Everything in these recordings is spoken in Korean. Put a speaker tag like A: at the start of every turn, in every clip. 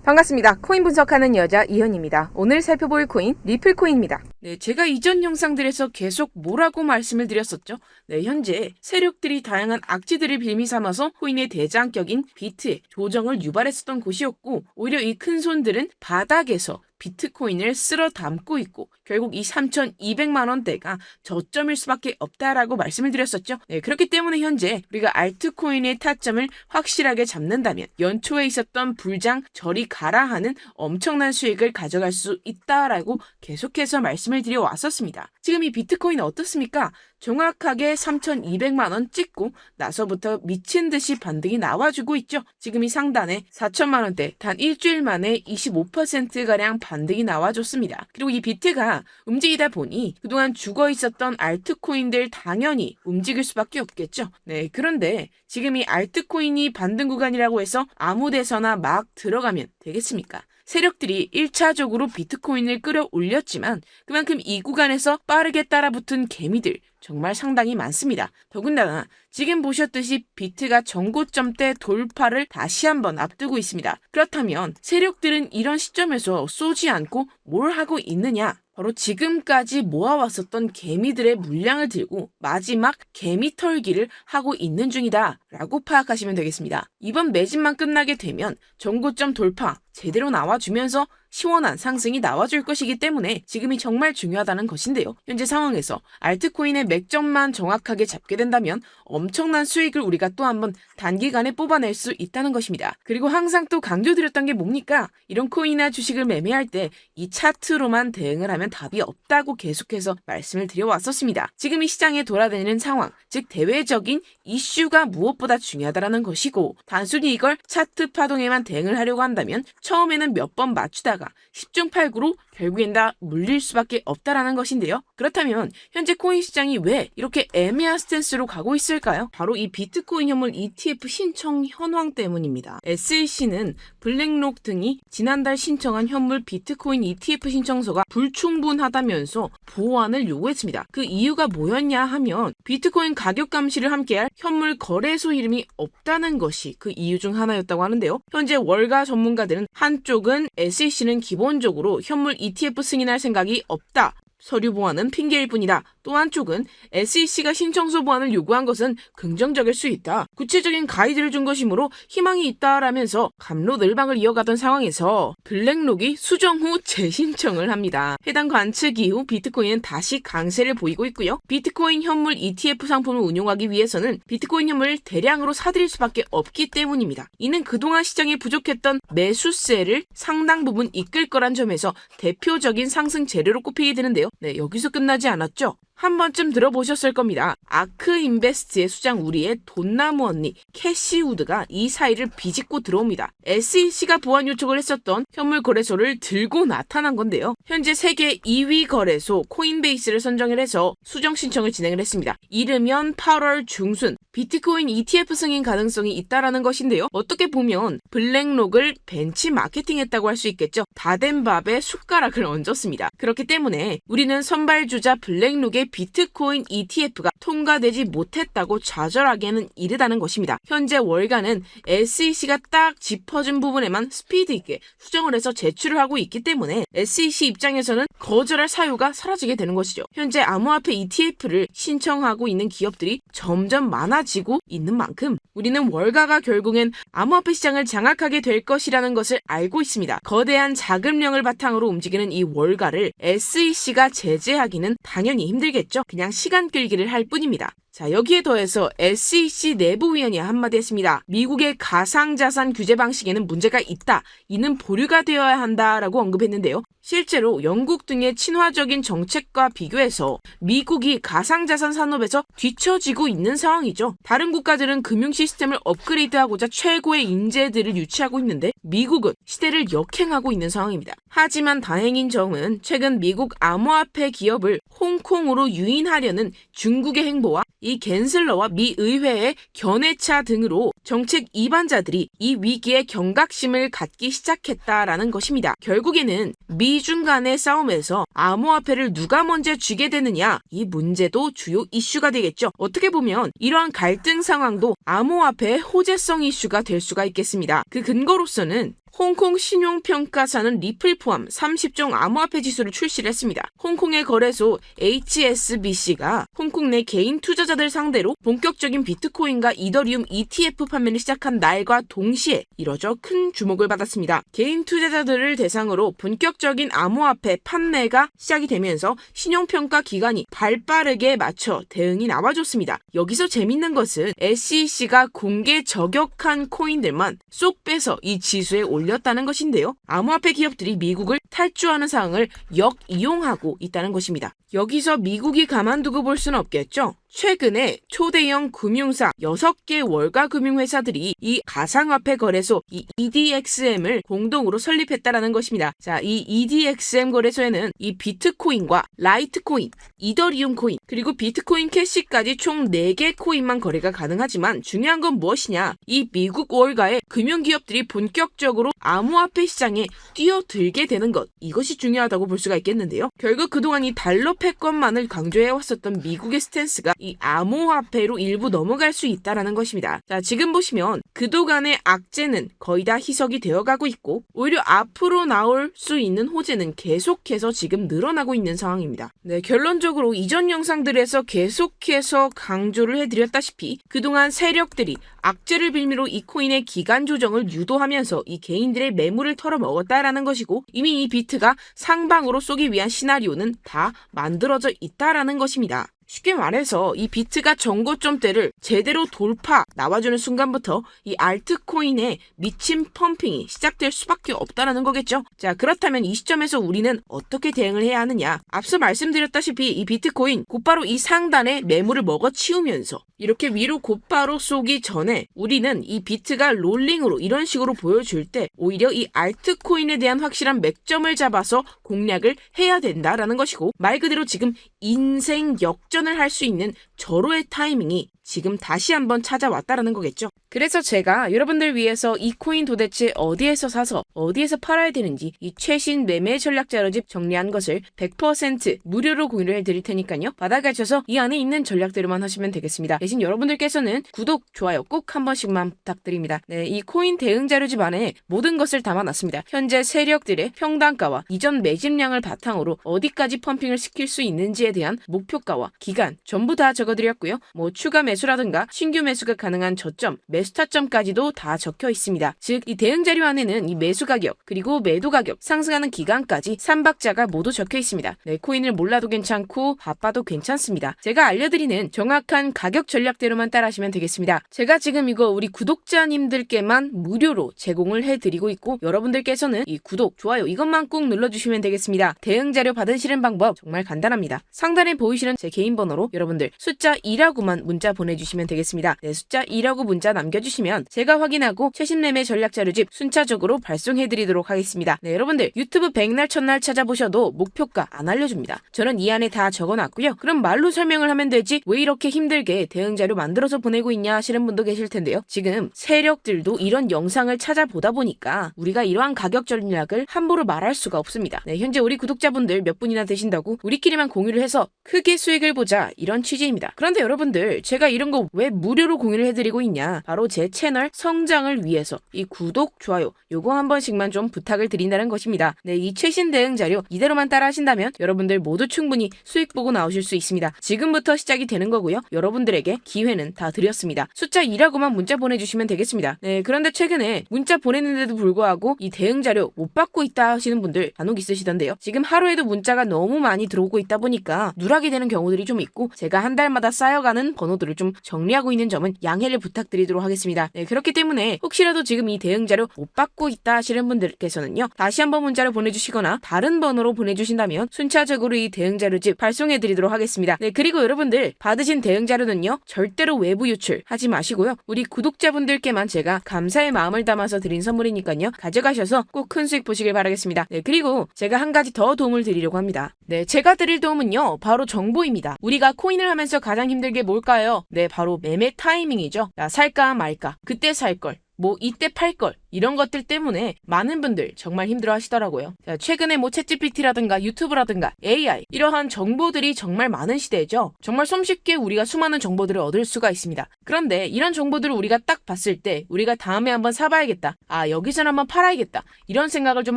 A: 반갑습니다. 코인 분석하는 여자 이현입니다. 오늘 살펴볼 코인 리플코인입니다.
B: 네, 제가 이전 영상들에서 계속 뭐라고 말씀을 드렸었죠? 네, 현재 세력들이 다양한 악재들을 빌미 삼아서 코인의 대장격인 비트에 조정을 유발했었던 곳이었고, 오히려 이 큰손들은 바닥에서 비트코인을 쓸어 담고 있고 결국 이 3,200만 원대가 저점일 수밖에 없다라고 말씀을 드렸었죠. 네, 그렇기 때문에 현재 우리가 알트코인의 타점을 확실하게 잡는다면 연초에 있었던 불장 저리 가라 하는 엄청난 수익을 가져갈 수 있다라고 계속해서 말씀을 드려 왔었습니다. 지금 이 비트코인 어떻습니까? 정확하게 3,200만 원 찍고 나서부터 미친 듯이 반등이 나와주고 있죠. 지금 이 상단에 4천만 원대 단 일주일 만에 25%가량 반등이 나와줬습니다. 그리고 이 비트가 움직이다 보니 그동안 죽어 있었던 알트코인들 당연히 움직일 수밖에 없겠죠. 네, 그런데 지금 이 알트코인이 반등 구간이라고 해서 아무 데서나 막 들어가면 되겠습니까? 세력들이 1차적으로 비트코인을 끌어올렸지만 그만큼 이 구간에서 빠르게 따라붙은 개미들 정말 상당히 많습니다. 더군다나 지금 보셨듯이 비트가 전고점대 돌파를 다시 한번 앞두고 있습니다. 그렇다면 세력들은 이런 시점에서 쏘지 않고 뭘 하고 있느냐? 바로 지금까지 모아왔었던 개미들의 물량을 들고 마지막 개미 털기를 하고 있는 중이다 라고 파악하시면 되겠습니다. 이번 매집만 끝나게 되면 전고점 돌파 제대로 나와주면서 시원한 상승이 나와줄 것이기 때문에 지금이 정말 중요하다는 것인데요. 현재 상황에서 알트코인의 맥점만 정확하게 잡게 된다면 엄청난 수익을 우리가 또 한번 단기간에 뽑아낼 수 있다는 것입니다. 그리고 항상 또 강조드렸던 게 뭡니까? 이런 코인이나 주식을 매매할 때 이 차트로만 대응을 하면 답이 없다고 계속해서 말씀을 드려왔었습니다. 지금 이 시장에 돌아다니는 상황, 즉 대외적인 이슈가 무엇보다 중요하다는 것이고 단순히 이걸 차트 파동에만 대응을 하려고 한다면 처음에는 몇 번 맞추다가 10중 8구로 결국엔 다 물릴 수밖에 없다라는 것인데요. 그렇다면 현재 코인 시장이 왜 이렇게 애매한 스탠스로 가고 있을까요? 바로 이 비트코인 현물 ETF 신청 현황 때문입니다. SEC는 블랙록 등이 지난달 신청한 현물 비트코인 ETF 신청서가 불충분하다면서 보완을 요구했습니다. 그 이유가 뭐였냐 하면 비트코인 가격 감시를 함께할 현물 거래소 이름이 없다는 것이 그 이유 중 하나였다고 하는데요. 현재 월가 전문가들은 한쪽은 SEC는 기본적으로 현물 ETF 승인할 생각이 없다. 서류 보완은 핑계일 뿐이다. 또 한쪽은 SEC가 신청서 보완을 요구한 것은 긍정적일 수 있다. 구체적인 가이드를 준 것이므로 희망이 있다라면서 갑로늘방을 이어가던 상황에서 블랙록이 수정 후 재신청을 합니다. 해당 관측 이후 비트코인은 다시 강세를 보이고 있고요. 비트코인 현물 ETF 상품을 운용하기 위해서는 비트코인 현물을 대량으로 사들일 수밖에 없기 때문입니다. 이는 그동안 시장에 부족했던 매수세를 상당 부분 이끌 거란 점에서 대표적인 상승 재료로 꼽히게 되는데요. 네, 여기서 끝나지 않았죠. 한 번쯤 들어보셨을 겁니다. 아크인베스트의 수장 우리의 돈나무 언니 캐시우드가 이 사이를 비집고 들어옵니다. SEC가 보완 요청을 했었던 현물 거래소를 들고 나타난 건데요. 현재 세계 2위 거래소 코인베이스를 선정을 해서 수정 신청을 진행을 했습니다. 이르면 8월 중순 비트코인 ETF 승인 가능성이 있다라는 것인데요. 어떻게 보면 블랙록을 벤치 마케팅했다고 할 수 있겠죠. 다 된 밥에 숟가락을 얹었습니다. 그렇기 때문에 우리는 선발주자 블랙록의 비트코인 ETF가 통과되지 못했다고 좌절하기에는 이르다는 것입니다. 현재 월가는 SEC가 딱 짚어준 부분에만 스피드 있게 수정을 해서 제출을 하고 있기 때문에 SEC 입장에서는 거절할 사유가 사라지게 되는 것이죠. 현재 암호화폐 ETF를 신청하고 있는 기업들이 점점 많아지고 있는 만큼 우리는 월가가 결국엔 암호화폐 시장을 장악하게 될 것이라는 것을 알고 있습니다. 거대한 자금량을 바탕으로 움직이는 이 월가를 SEC가 제재하기는 당연히 힘들겠죠. 그냥 시간 끌기를 할 뿐입니다. 자, 여기에 더해서 SEC 내부위원이 한마디 했습니다. 미국의 가상자산 규제 방식에는 문제가 있다. 이는 보류가 되어야 한다라고 언급했는데요. 실제로 영국 등의 친화적인 정책과 비교해서 미국이 가상자산 산업에서 뒤처지고 있는 상황이죠. 다른 국가들은 금융 시스템을 업그레이드하고자 최고의 인재들을 유치하고 있는데 미국은 시대를 역행하고 있는 상황입니다. 하지만 다행인 점은 최근 미국 암호화폐 기업을 홍콩으로 유인하려는 중국의 행보와 이 갠슬러와 미 의회의 견해차 등으로 정책 이반자들이 이 위기에 경각심을 갖기 시작했다라는 것입니다. 결국에는 미중 간의 싸움에서 암호화폐를 누가 먼저 쥐게 되느냐, 이 문제도 주요 이슈가 되겠죠. 어떻게 보면 이러한 갈등 상황도 암호화폐의 호재성 이슈가 될 수가 있겠습니다. 그 근거로서는 홍콩 신용평가사는 리플 포함 30종 암호화폐 지수를 출시를 했습니다. 홍콩의 거래소 HSBC가 홍콩 내 개인 투자자들 상대로 본격적인 비트코인과 이더리움 ETF 판매를 시작한 날과 동시에 이뤄져 큰 주목을 받았습니다. 개인 투자자들을 대상으로 본격적인 암호화폐 판매가 시작이 되면서 신용평가 기관이 발빠르게 맞춰 대응이 나와줬습니다. 여기서 재밌는 것은 SEC가 공개 저격한 코인들만 쏙 빼서 이 지수에 올렸다는 것인데요. 암호화폐 기업들이 미국을 탈주하는 상황을 역이용하고 있다는 것입니다. 여기서 미국이 가만두고 볼 수는 없겠죠. 최근에 초대형 금융사 6개 월가 금융회사들이 이 가상화폐 거래소 이 EDXM을 공동으로 설립했다라는 것입니다. 자, 이 EDXM 거래소에는 이 비트코인과 라이트코인, 이더리움 코인, 그리고 비트코인 캐시까지 총 4개 코인만 거래가 가능하지만 중요한 건 무엇이냐? 이 미국 월가의 금융기업들이 본격적으로 암호화폐 시장에 뛰어들게 되는 것, 이것이 중요하다고 볼 수가 있겠는데요. 결국 그동안 이 달러 패권만을 강조해왔었던 미국의 스탠스가 이 암호화폐로 일부 넘어갈 수 있다라는 것입니다. 자, 지금 보시면 그동안의 악재는 거의 다 희석이 되어가고 있고 오히려 앞으로 나올 수 있는 호재는 계속해서 지금 늘어나고 있는 상황입니다. 네, 결론적으로 이전 영상들에서 계속해서 강조를 해드렸다시피 그동안 세력들이 악재를 빌미로 이 코인의 기간 조정을 유도하면서 이 개인들의 매물을 털어먹었다라는 것이고 이미 이 비트가 상방으로 쏘기 위한 시나리오는 다 만들어져 있다라는 것입니다. 쉽게 말해서 이 비트가 정고점대를 제대로 돌파 나와주는 순간부터 이 알트코인의 미친 펌핑이 시작될 수밖에 없다라는 거겠죠. 자, 그렇다면 이 시점에서 우리는 어떻게 대응을 해야 하느냐? 앞서 말씀드렸다시피 이 비트코인 곧바로 이 상단에 매물을 먹어치우면서 이렇게 위로 곧바로 쏘기 전에 우리는 이 비트가 롤링으로 이런 식으로 보여줄 때 오히려 이 알트코인에 대한 확실한 맥점을 잡아서 공략을 해야 된다라는 것이고 말 그대로 지금 인생 역전을 할 수 있는 절호의 타이밍이 지금 다시 한번 찾아왔다라는 거겠죠. 그래서 제가 여러분들 위해서 이 코인 도대체 어디에서 사서 어디에서 팔아야 되는지 이 최신 매매 전략 자료집 정리한 것을 100% 무료로 공유를 해드릴 테니까요. 받아가셔서 이 안에 있는 전략대로만 하시면 되겠습니다. 대신 여러분들께서는 구독, 좋아요 꼭 한 번씩만 부탁드립니다. 네, 이 코인 대응 자료집 안에 모든 것을 담아놨습니다. 현재 세력들의 평단가와 이전 매집량을 바탕으로 어디까지 펌핑을 시킬 수 있는지에 대한 목표가와 기간 전부 다 적어드렸고요. 추가 매수라든가 신규 매수가 가능한 저점, 매수 타점까지도 다 적혀 있습니다. 즉, 이 대응 자료 안에는 이 매수 가격, 그리고 매도 가격, 상승하는 기간까지 3박자가 모두 적혀 있습니다. 네, 코인을 몰라도 괜찮고 바빠도 괜찮습니다. 제가 알려드리는 정확한 가격 전략대로만 따라하시면 되겠습니다. 제가 지금 이거 우리 구독자님들께만 무료로 제공을 해드리고 있고 여러분들께서는 이 구독, 좋아요 이것만 꼭 눌러주시면 되겠습니다. 대응 자료 받으시는 방법 정말 간단합니다. 상단에 보이시는 제 개인 번호로 여러분들 숫자 2라고만 문자 보내주시면 되겠습니다. 네, 숫자 2라고 문자 남겨주시면 제가 확인하고 최신 매매 전략 자료집 순차적으로 발송해드리도록 하겠습니다. 네, 여러분들 유튜브 100날 첫날 찾아보셔도 목표가 안 알려줍니다. 저는 이 안에 다 적어놨고요. 그럼 말로 설명을 하면 되지 왜 이렇게 힘들게 대응 자료 만들어서 보내고 있냐 하시는 분도 계실 텐데요. 지금 세력들도 이런 영상을 찾아보다 보니까 우리가 이러한 가격 전략을 함부로 말할 수가 없습니다. 네, 현재 우리 구독자분들 몇 분이나 되신다고 우리끼리만 공유를 해서 크게 수익을 보자 이런 취지입니다. 그런데 여러분들 제가 이런 거 왜 무료로 공유를 해드리고 있냐? 바로 제 채널 성장을 위해서 이 구독, 좋아요 요거 한 번씩만 좀 부탁을 드린다는 것입니다. 네, 이 최신 대응 자료 이대로만 따라 하신다면 여러분들 모두 충분히 수익 보고 나오실 수 있습니다. 지금부터 시작이 되는 거고요. 여러분들에게 기회는 다 드렸습니다. 숫자 2라고만 문자 보내주시면 되겠습니다. 네, 그런데 최근에 문자 보냈는데도 불구하고 이 대응 자료 못 받고 있다 하시는 분들 간혹 있으시던데요. 지금 하루에도 문자가 너무 많이 들어오고 있다 보니까 누락이 되는 경우들이 좀 있고 제가 한 달마다 쌓여가는 번호들을 좀 정리하고 있는 점은 양해를 부탁드리도록 하겠습니다. 네, 그렇기 때문에 혹시라도 지금 이 대응 자료 못 받고 있다 하시는 분들께서는요. 다시 한번 문자를 보내주시거나 다른 번호로 보내주신다면 순차적으로 이 대응 자료집 발송해드리도록 하겠습니다. 네, 그리고 여러분들 받으신 대응 자료는요. 절대로 외부 유출 하지 마시고요. 우리 구독자분들께만 제가 감사의 마음을 담아서 드린 선물이니까요. 가져가셔서 꼭 큰 수익 보시길 바라겠습니다. 네, 그리고 제가 한 가지 더 도움을 드리려고 합니다. 네, 제가 드릴 도움은요. 바로 정보입니다. 우리가 코인을 하면서 가장 힘든 게 뭘까요? 네, 바로 매매 타이밍이죠. 야, 살까 말까, 그때 살 걸, 뭐 이때 팔 걸, 이런 것들 때문에 많은 분들 정말 힘들어 하시더라고요. 자, 최근에 뭐 챗GPT라든가 유튜브라든가 AI 이러한 정보들이 정말 많은 시대죠. 정말 손쉽게 우리가 수많은 정보들을 얻을 수가 있습니다. 그런데 이런 정보들을 우리가 딱 봤을 때 우리가 다음에 한번 사봐야겠다, 아 여기서는 한번 팔아야겠다, 이런 생각을 좀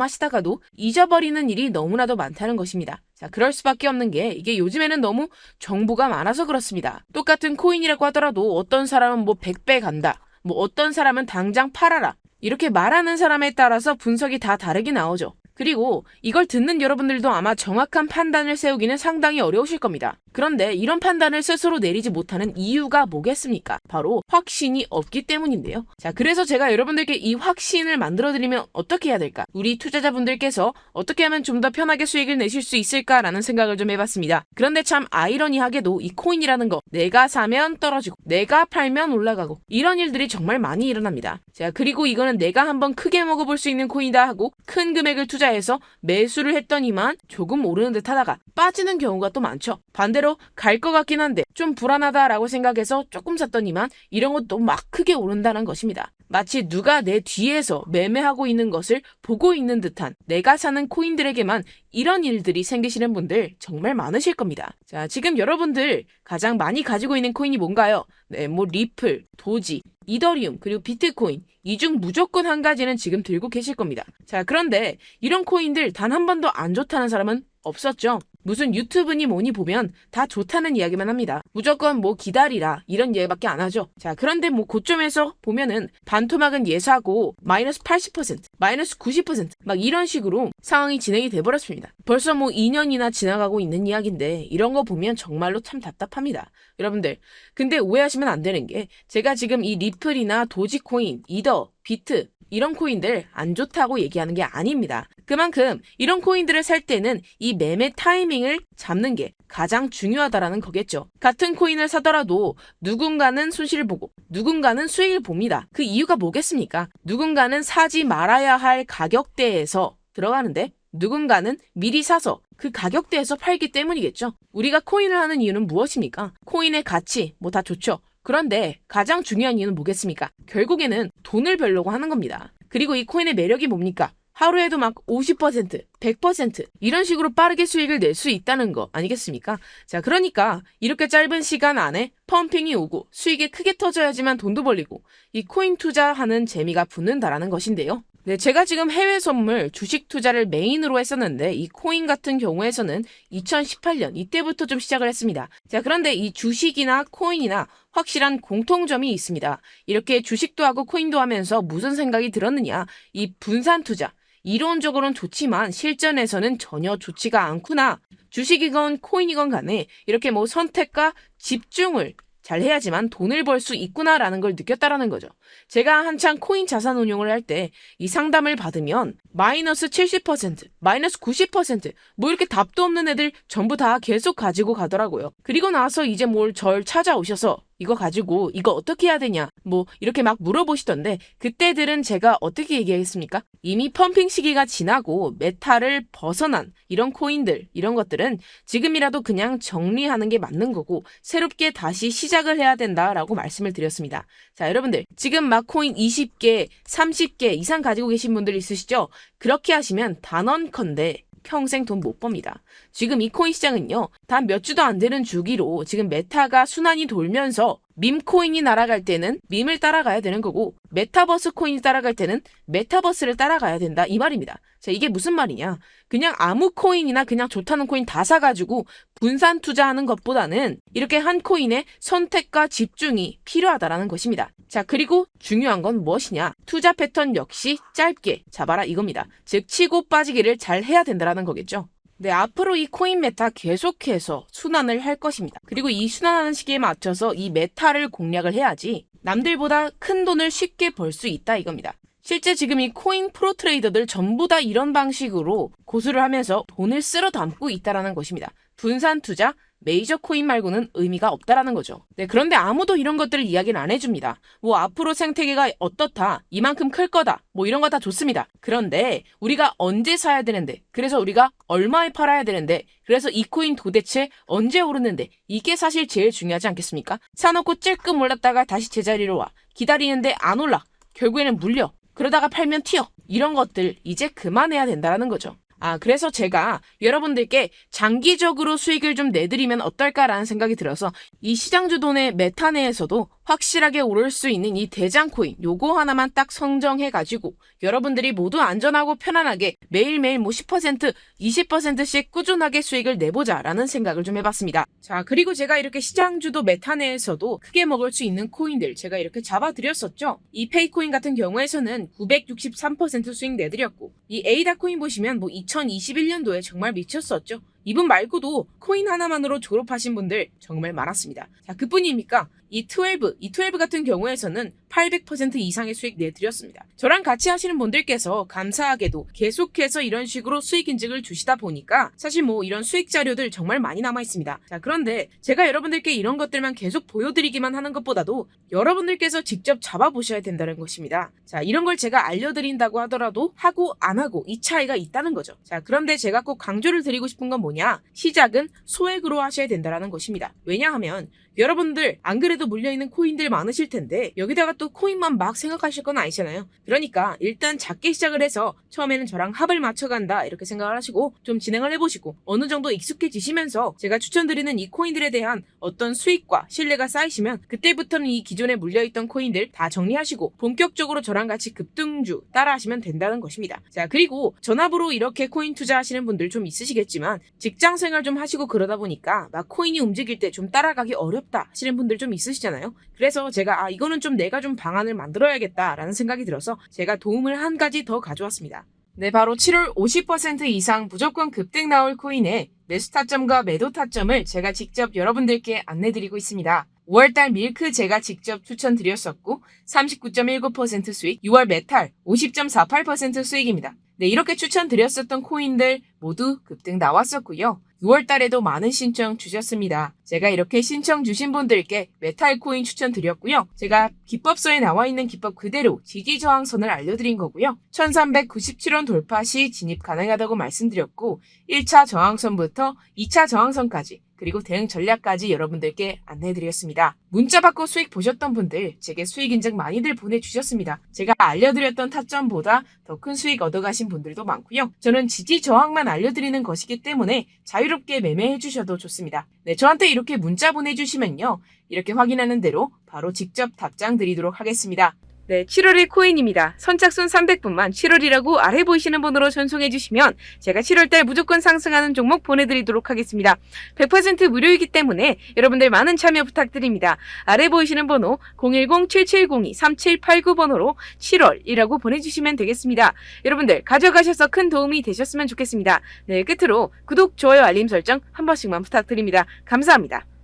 B: 하시다가도 잊어버리는 일이 너무나도 많다는 것입니다. 자, 그럴 수밖에 없는 게 이게 요즘에는 너무 정보가 많아서 그렇습니다. 똑같은 코인이라고 하더라도 어떤 사람은 뭐 100배 간다, 뭐 어떤 사람은 당장 팔아라, 이렇게 말하는 사람에 따라서 분석이 다 다르게 나오죠. 그리고 이걸 듣는 여러분들도 아마 정확한 판단을 세우기는 상당히 어려우실 겁니다. 그런데 이런 판단을 스스로 내리지 못하는 이유가 뭐겠습니까? 바로 확신이 없기 때문인데요. 자, 그래서 제가 여러분들께 이 확신을 만들어드리면 어떻게 해야 될까? 우리 투자자분들께서 어떻게 하면 좀 더 편하게 수익을 내실 수 있을까라는 생각을 좀 해봤습니다. 그런데 참 아이러니하게도 이 코인이라는 거, 내가 사면 떨어지고 내가 팔면 올라가고 이런 일들이 정말 많이 일어납니다. 자, 그리고 이거는 내가 한번 크게 먹어볼 수 있는 코인이다 하고 큰 금액을 투자해서 매수를 했더니만 조금 오르는 듯 하다가 빠지는 경우가 또 많죠. 반대로 갈 것 같긴 한데 좀 불안하다라고 생각해서 조금 샀더니만 이런 것도 막 크게 오른다는 것입니다. 마치 누가 내 뒤에서 매매하고 있는 것을 보고 있는 듯한, 내가 사는 코인들에게만 이런 일들이 생기시는 분들 정말 많으실 겁니다. 자, 지금 여러분들 가장 많이 가지고 있는 코인이 뭔가요? 네, 뭐 리플, 도지, 이더리움, 그리고 비트코인, 이 중 무조건 한 가지는 지금 들고 계실 겁니다. 자, 그런데 이런 코인들 단 한 번도 안 좋다는 사람은 없었죠. 무슨 유튜브니 뭐니 보면 다 좋다는 이야기만 합니다. 무조건 뭐 기다리라 이런 이야기밖에 안 하죠. 자, 그런데 뭐 고점에서 보면은 반토막은 예사고 마이너스 80%, 마이너스 90% 막 이런 식으로 상황이 진행이 돼버렸습니다. 벌써 뭐 2년이나 지나가고 있는 이야기인데 이런 거 보면 정말로 참 답답합니다. 여러분들, 근데 오해하시면 안 되는 게 제가 지금 이 리플이나 도지코인, 이더, 비트 이런 코인들 안 좋다고 얘기하는 게 아닙니다. 그만큼 이런 코인들을 살 때는 이 매매 타이밍을 잡는 게 가장 중요하다라는 거겠죠. 같은 코인을 사더라도 누군가는 손실을 보고 누군가는 수익을 봅니다. 그 이유가 뭐겠습니까? 누군가는 사지 말아야 할 가격대에서 들어가는데 누군가는 미리 사서 그 가격대에서 팔기 때문이겠죠. 우리가 코인을 하는 이유는 무엇입니까? 코인의 가치, 뭐 다 좋죠. 그런데 가장 중요한 이유는 뭐겠습니까? 결국에는 돈을 벌려고 하는 겁니다. 그리고 이 코인의 매력이 뭡니까? 하루에도 막 50%, 100% 이런 식으로 빠르게 수익을 낼 수 있다는 거 아니겠습니까? 자, 그러니까 이렇게 짧은 시간 안에 펌핑이 오고 수익이 크게 터져야지만 돈도 벌리고 이 코인 투자하는 재미가 붙는다라는 것인데요. 네, 제가 지금 해외 선물, 주식 투자를 메인으로 했었는데 이 코인 같은 경우에서는 2018년 이때부터 좀 시작을 했습니다. 자, 그런데 이 주식이나 코인이나 확실한 공통점이 있습니다. 이렇게 주식도 하고 코인도 하면서 무슨 생각이 들었느냐? 이 분산 투자. 이론적으로는 좋지만 실전에서는 전혀 좋지가 않구나. 주식이건 코인이건 간에 이렇게 뭐 선택과 집중을 잘 해야지만 돈을 벌 수 있구나라는 걸 느꼈다라는 거죠. 제가 한창 코인 자산 운용을 할 때 이 상담을 받으면 마이너스 70%, 마이너스 90% 뭐 이렇게 답도 없는 애들 전부 다 계속 가지고 가더라고요. 그리고 나서 이제 뭘 절 찾아오셔서 이거 가지고 이거 어떻게 해야 되냐 뭐 이렇게 막 물어보시던데 그때들은 제가 어떻게 얘기하겠습니까? 이미 펌핑 시기가 지나고 메타를 벗어난 이런 코인들 이런 것들은 지금이라도 그냥 정리하는 게 맞는 거고 새롭게 다시 시작을 해야 된다라고 말씀을 드렸습니다. 자, 여러분들 지금 막 코인 20개, 30개 이상 가지고 계신 분들 있으시죠? 그렇게 하시면 단언컨대 평생 돈 못 법니다. 지금 이 코인 시장은요, 단 몇 주도 안 되는 주기로 지금 메타가 순환이 돌면서 밈코인이 날아갈 때는 밈을 따라가야 되는 거고 메타버스 코인이 따라갈 때는 메타버스를 따라가야 된다 이 말입니다. 자, 이게 무슨 말이냐? 그냥 아무 코인이나 그냥 좋다는 코인 다 사가지고 분산 투자하는 것보다는 이렇게 한 코인에 선택과 집중이 필요하다라는 것입니다. 자, 그리고 중요한 건 무엇이냐? 투자 패턴 역시 짧게 잡아라 이겁니다. 즉 치고 빠지기를 잘 해야 된다라는 거겠죠. 네, 앞으로 이 코인 메타 계속해서 순환을 할 것입니다. 그리고 이 순환하는 시기에 맞춰서 이 메타를 공략을 해야지 남들보다 큰 돈을 쉽게 벌 수 있다 이겁니다. 실제 지금 이 코인 프로 트레이더들 전부 다 이런 방식으로 고수를 하면서 돈을 쓸어 담고 있다라는 것입니다. 분산 투자, 메이저 코인 말고는 의미가 없다라는 거죠. 네, 그런데 아무도 이런 것들을 이야기는 안 해줍니다. 뭐 앞으로 생태계가 어떻다, 이만큼 클 거다, 뭐 이런 거 다 좋습니다. 그런데 우리가 언제 사야 되는데, 그래서 우리가 얼마에 팔아야 되는데, 그래서 이 코인 도대체 언제 오르는데, 이게 사실 제일 중요하지 않겠습니까? 사놓고 찔끔 올랐다가 다시 제자리로 와. 기다리는데 안 올라. 결국에는 물려. 그러다가 팔면 튀어. 이런 것들 이제 그만해야 된다는 거죠. 그래서 제가 여러분들께 장기적으로 수익을 좀 내드리면 어떨까라는 생각이 들어서 이 시장주돈의 메타 내에서도 확실하게 오를 수 있는 이 대장 코인 요거 하나만 딱 선정해가지고 여러분들이 모두 안전하고 편안하게 매일매일 뭐 10%, 20%씩 꾸준하게 수익을 내보자라는 생각을 좀 해봤습니다. 자, 그리고 제가 이렇게 시장주도 메타 내에서도 크게 먹을 수 있는 코인들 제가 이렇게 잡아드렸었죠. 이 페이코인 같은 경우에서는 963% 수익 내드렸고 이 에이다 코인 보시면 뭐 2021년도에 정말 미쳤었죠. 이분 말고도 코인 하나만으로 졸업하신 분들 정말 많았습니다. 자, 그뿐입니까? 이12 같은 경우에서는 800% 이상의 수익 내드렸습니다. 저랑 같이 하시는 분들께서 감사하게도 계속해서 이런 식으로 수익 인증을 주시다 보니까 사실 뭐 이런 수익 자료들 정말 많이 남아 있습니다. 자, 그런데 제가 여러분들께 이런 것들만 계속 보여드리기만 하는 것보다도 여러분들께서 직접 잡아보셔야 된다는 것입니다. 자, 이런 걸 제가 알려드린다고 하더라도 하고 안 하고 이 차이가 있다는 거죠. 자, 그런데 제가 꼭 강조를 드리고 싶은 건 뭐냐? 시작은 소액으로 하셔야 된다는 것입니다. 왜냐하면 여러분들 안 그래도 물려있는 코인들 많으실 텐데 여기다가 또 코인만 막 생각하실 건 아니잖아요. 그러니까 일단 작게 시작을 해서 처음에는 저랑 합을 맞춰간다 이렇게 생각을 하시고 좀 진행을 해보시고 어느 정도 익숙해지시면서 제가 추천드리는 이 코인들에 대한 어떤 수익과 신뢰가 쌓이시면 그때부터는 이 기존에 물려있던 코인들 다 정리하시고 본격적으로 저랑 같이 급등주 따라 하시면 된다는 것입니다. 자, 그리고 전압으로 이렇게 코인 투자하시는 분들 좀 있으시겠지만 직장생활 좀 하시고 그러다 보니까 막 코인이 움직일 때 좀 따라가기 어렵다 하시는 분들 좀 있으시잖아요. 그래서 제가 이거는 좀 내가 좀 방안을 만들어야겠다라는 생각이 들어서 제가 도움을 한 가지 더 가져왔습니다. 네, 바로 7월 50% 이상 무조건 급등 나올 코인의 매수 타점과 매도 타점을 제가 직접 여러분들께 안내드리고 있습니다. 5월달 밀크 제가 직접 추천드렸었고 39.19% 수익, 6월 메탈 50.48% 수익입니다. 네, 이렇게 추천드렸었던 코인들 모두 급등 나왔었고요. 6월 달에도 많은 신청 주셨습니다. 제가 이렇게 신청 주신 분들께 메탈 코인 추천드렸고요. 제가 기법서에 나와 있는 기법 그대로 지지 저항선을 알려드린 거고요. 1397원 돌파 시 진입 가능하다고 말씀드렸고 1차 저항선부터 2차 저항선까지 그리고 대응 전략까지 여러분들께 안내해드렸습니다. 문자 받고 수익 보셨던 분들 제게 수익 인증 많이들 보내주셨습니다. 제가 알려드렸던 타점보다 더 큰 수익 얻어가신 분들도 많고요. 저는 지지 저항만 알려드리는 것이기 때문에 자유롭게 매매해주셔도 좋습니다. 네, 저한테 이렇게 문자 보내주시면요. 이렇게 확인하는 대로 바로 직접 답장 드리도록 하겠습니다. 네, 7월의 코인입니다. 선착순 300분만 7월이라고 아래 보이시는 번호로 전송해주시면 제가 7월달 무조건 상승하는 종목 보내드리도록 하겠습니다. 100% 무료이기 때문에 여러분들 많은 참여 부탁드립니다. 아래 보이시는 번호 010-7702-3789번호로 7월이라고 보내주시면 되겠습니다. 여러분들 가져가셔서 큰 도움이 되셨으면 좋겠습니다. 네, 끝으로 구독, 좋아요, 알림 설정 한 번씩만 부탁드립니다. 감사합니다.